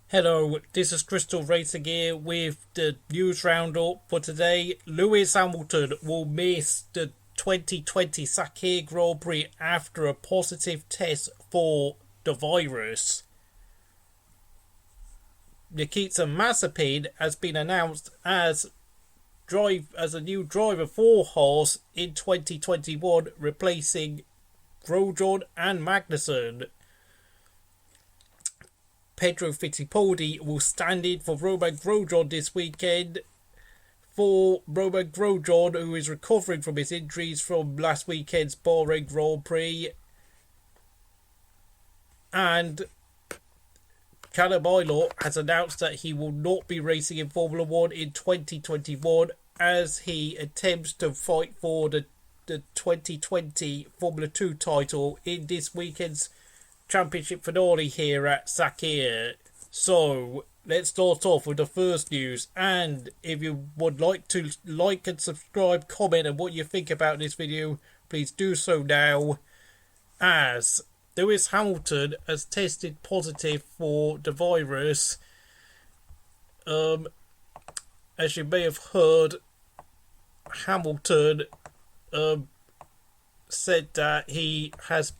Hello, this is Crystal Racing here with the news roundup for today. Lewis Hamilton will miss the 2020 Sahkir Grand Prix after a positive test for the virus. Nikita Mazepin has been announced as a new driver for Haas in 2021, replacing Grosjean and Magnussen. Pietro Fittipaldi will stand in for Romain Grosjean this weekend. For Romain Grosjean, who is recovering from his injuries from last weekend's Bahrain Grand Prix. And Callum Ilott has announced that he will not be racing in Formula 1 in 2021 as he attempts to fight for the 2020 Formula 2 title in this weekend's championship finale here at Sahkir. So let's start off with the first news, and if you would like to like and subscribe, comment on what you think about this video, please do so now, as Lewis Hamilton has tested positive for the virus. As you may have heard, Hamilton said that he has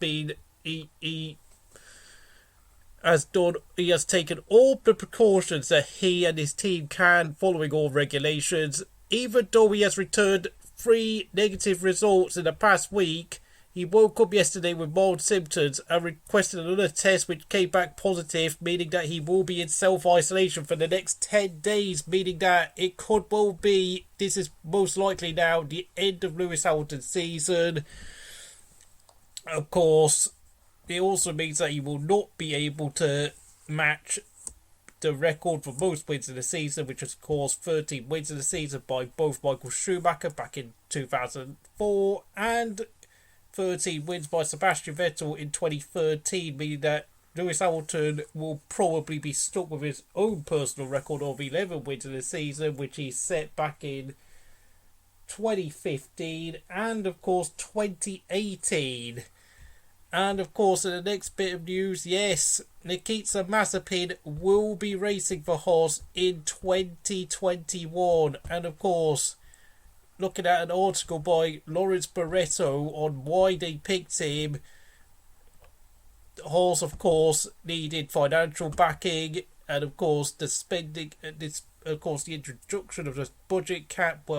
taken all the precautions that he and his team can, following all regulations. Even though he has returned 3 negative results in the past week, he woke up yesterday with mild symptoms and requested another test which came back positive, meaning that he will be in self-isolation for the next 10 days, meaning that it could well be, this is most likely now, the end of Lewis Hamilton's season. Of course, it also means that he will not be able to match the record for most wins in the season, which was, of course, 13 wins in the season by both Michael Schumacher back in 2004 and 13 wins by Sebastian Vettel in 2013, meaning that Lewis Hamilton will probably be stuck with his own personal record of 11 wins in the season, which he set back in 2015 and, of course, 2018. And of course, in the next bit of news, yes, Nikita Mazepin will be racing for Haas in 2021. And of course, looking at an article by Lawrence Barreto on why they picked him, Haas, of course, needed financial backing, and of course, the introduction of the budget cap,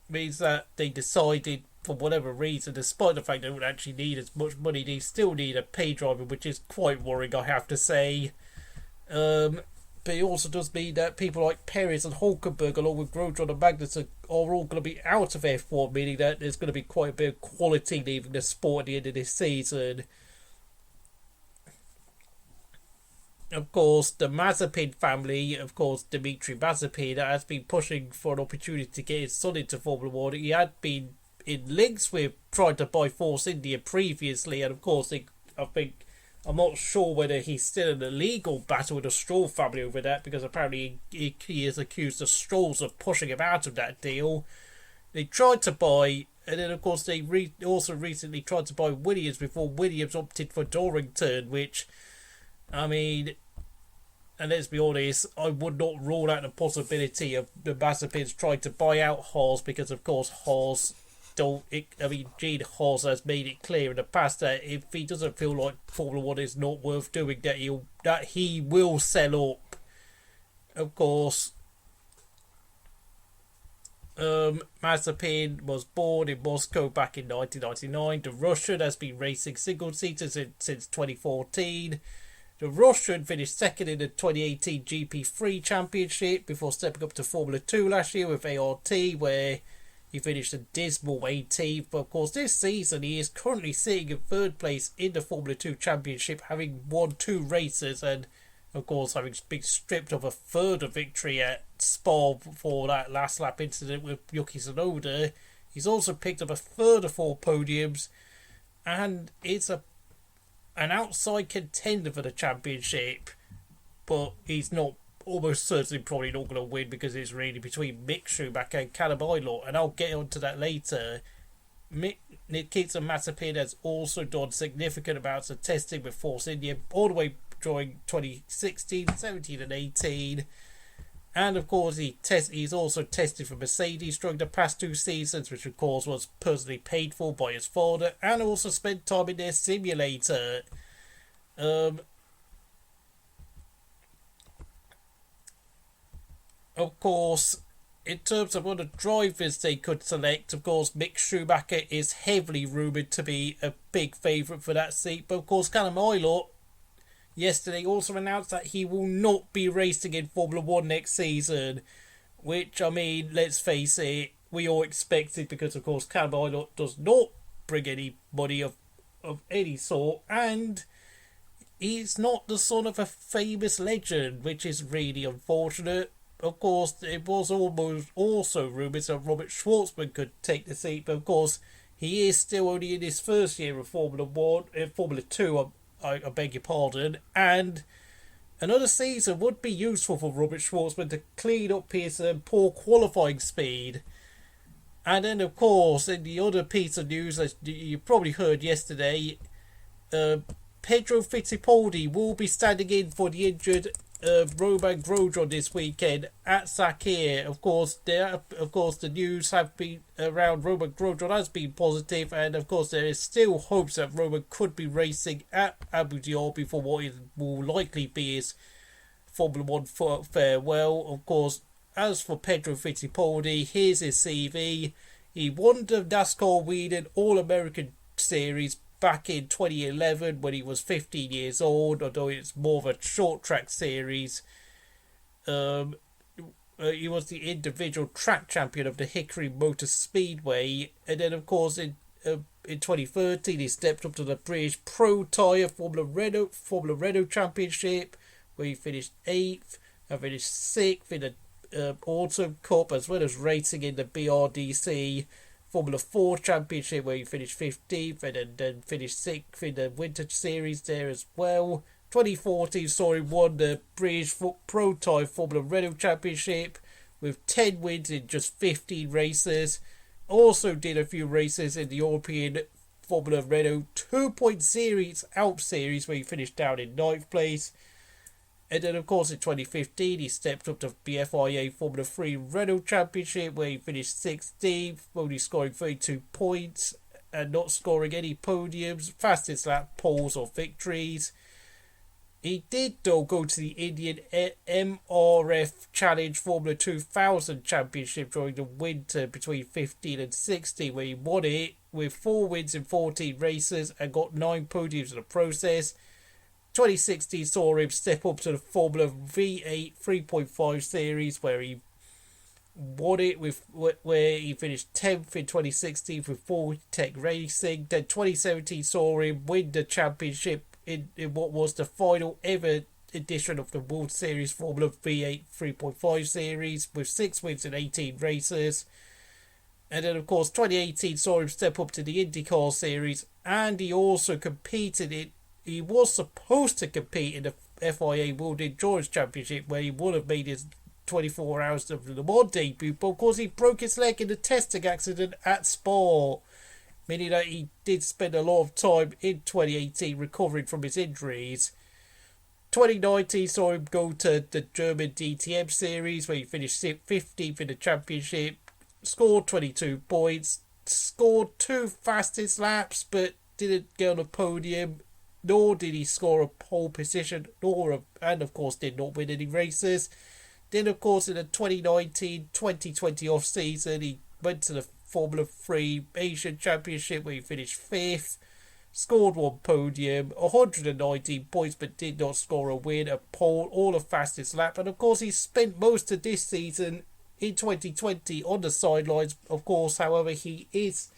means that they decided, for whatever reason, despite the fact they don't actually need as much money, they still need a pay driver, which is quite worrying, I have to say. But it also does mean that people like Perez and Hulkenberg, along with Grosjean and Magnussen, are all going to be out of F1, meaning that there's going to be quite a bit of quality leaving the sport at the end of this season. Of course, the Mazepin family, of course, Dimitri Mazepin, has been pushing for an opportunity to get his son into Formula 1. He had been in links with trying to buy Force India previously, and of course, I'm not sure whether he's still in a legal battle with the Stroll family over that, because apparently he is accused of Strolls of pushing him out of that deal. They tried to buy, and then of course they also recently tried to buy Williams before Williams opted for Dorrington, which, I mean, and let's be honest, I would not rule out the possibility of the Mazepins trying to buy out Haas, because of course Gene Haas has made it clear in the past that if he doesn't feel like Formula 1 is not worth doing, that he will sell up. Of course, Mazepin was born in Moscow back in 1999. The Russian has been racing single-seaters since 2014. The Russian finished second in the 2018 GP3 Championship before stepping up to Formula 2 last year with ART, where he finished a dismal 18th. But of course, this season he is currently sitting in third place in the Formula 2 Championship, having won 2 races, and of course having been stripped of a further victory at Spa for that last lap incident with Yuki Tsunoda. He's also picked up a further 4 podiums, and it's an outside contender for the championship, but he's not, almost certainly probably not going to win, because it's really between Mick Schumacher and Callum Ilott, and I'll get onto that later. Nikita Mazepin has also done significant amounts of testing with Force India, all the way during 2016, 17 and 18. And of course he's also tested for Mercedes during the past 2 seasons, which of course was personally paid for by his father, and also spent time in their simulator. Of course, in terms of other drivers they could select, of course, Mick Schumacher is heavily rumoured to be a big favourite for that seat. But of course, Callum Ilott yesterday also announced that he will not be racing in Formula 1 next season. Which, I mean, let's face it, we all expected, because of course Callum Ilott does not bring any money of any sort. And he's not the son of a famous legend, which is really unfortunate. Of course, it was almost also rumours that Robert Schwartzman could take the seat, but of course, he is still only in his first year of Formula 2, I beg your pardon, and another season would be useful for Robert Schwartzman to clean up his poor qualifying speed. And then, of course, in the other piece of news, as you probably heard yesterday, Pietro Fittipaldi will be standing in for the injured Romain Grosjean this weekend at Sahkir. Of course, the news have been around Romain Grosjean has been positive, and of course there is still hopes that Romain could be racing at Abu Dhabi for what will likely be his Formula 1 farewell. Of course, as for Pietro Fittipaldi, here's his CV. He won the NASCAR Sweden All-American Series back in 2011 when he was 15 years old, although it's more of a short track series. He was the individual track champion of the Hickory Motor Speedway, and then of course in 2013 he stepped up to the British Pro Tyre Formula Renault Championship, where he finished 8th and finished 6th in the Autumn Cup, as well as racing in the BRDC Formula 4 Championship, where he finished 15th and then finished 6th in the Winter Series there as well. 2014 saw him won the British Pro Tyre Formula Renault Championship with 10 wins in just 15 races. Also did a few races in the European Formula Renault 2-point series, Alps Series, where he finished down in 9th place. And then, of course, in 2015, he stepped up to BFIA Formula 3 Renault Championship, where he finished 16th, only scoring 32 points and not scoring any podiums, fastest lap poles or victories. He did, though, go to the Indian MRF Challenge Formula 2000 Championship during the winter between 15 and 16, where he won it with 4 wins in 14 races and got 9 podiums in the process. 2016 saw him step up to the Formula V8 3.5 Series, where he won it where he finished 10th in 2016 with Ford Tech Racing. Then 2017 saw him win the championship in what was the final ever edition of the World Series Formula V8 3.5 Series with 6 wins in 18 races. And then, of course, 2018 saw him step up to the IndyCar Series, and he also competed in. He was supposed to compete in the FIA World Endurance Championship, where he would have made his 24 hours of Le Mans debut, but of course he broke his leg in a testing accident at Spa, meaning that he did spend a lot of time in 2018 recovering from his injuries. 2019 saw him go to the German DTM Series, where he finished 15th in the championship, scored 22 points, scored 2 fastest laps, but didn't get on a podium, nor did he score a pole position, and of course did not win any races. Then, of course, in the 2019-2020 off-season, he went to the Formula 3 Asian Championship, where he finished 5th, scored 1 podium, 119 points, but did not score a win, a pole, or a fastest lap. And, of course, he spent most of this season in 2020 on the sidelines. Of course, however, he is,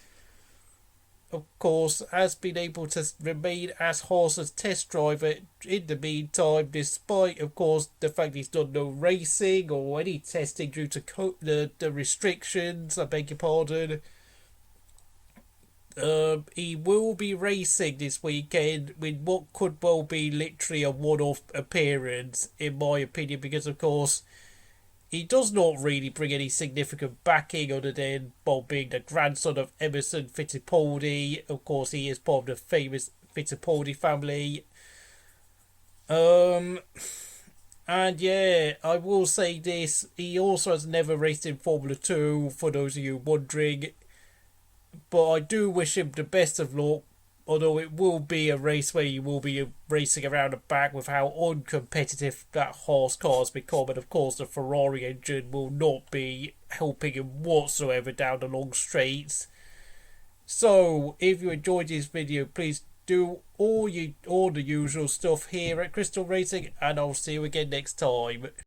of course, has been able to remain as Haas's test driver in the meantime, despite, of course, the fact he's done no racing or any testing due to the restrictions, I beg your pardon. He will be racing this weekend with what could well be literally a one-off appearance, in my opinion, because, of course, he does not really bring any significant backing other than being the grandson of Emerson Fittipaldi. Of course, he is part of the famous Fittipaldi family. And yeah, I will say this, he also has never raced in Formula 2, for those of you wondering. But I do wish him the best of luck, although it will be a race where he will be racing around the back with how uncompetitive that Haas car has become. And of course the Ferrari engine will not be helping him whatsoever down the long straights. So, if you enjoyed this video, please do all the usual stuff here at Crystal Racing, and I'll see you again next time.